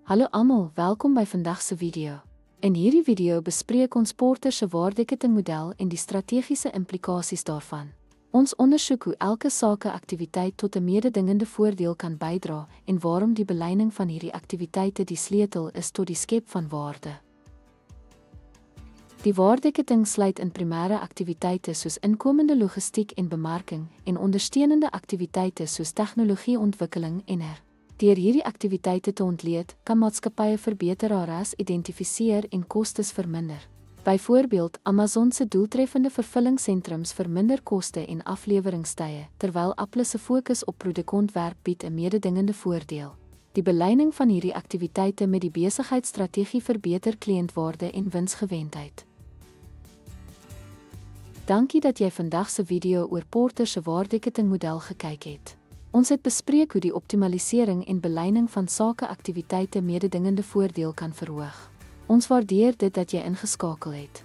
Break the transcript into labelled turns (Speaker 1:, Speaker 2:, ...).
Speaker 1: Hallo almal, welkom by vandag se video. In hierdie video bespreek ons Porter se waardekettingmodel en die strategiese implikasies daarvan. Ons ondersoek hoe elke sakeaktiwiteit tot 'n mededingende voordeel kan bydra en waarom die beleining van hierdie aktiwiteite die sleutel is tot die skep van waarde. Die waardeketting sluit in primêre aktiwiteite soos inkomende logistiek en bemarking en ondersteunende aktiwiteite soos tegnologieontwikkeling en Deur hierdie aktiwiteite te ontleed, kan maatskappye verbeteraars identifiseer en kostes verminder. Byvoorbeeld, Amazon se doeltreffende vervullingssentrums verminder koste en afleweringstye, terwyl Apple se fokus op produkontwerp bied 'n mededingende voordeel. Die beleining van hierdie aktiwiteite met die besigheidsstrategie verbeter kliëntwaarde en winsgewendheid. Dankie dat jy vandag se video oor Porter se waardekettingmodel gekyk het. Ons het bespreek hoe die optimalisering en beleining van sakeaktiwiteite mededingende voordeel kan verhoog. Ons waardeer dit dat jy ingeskakel het.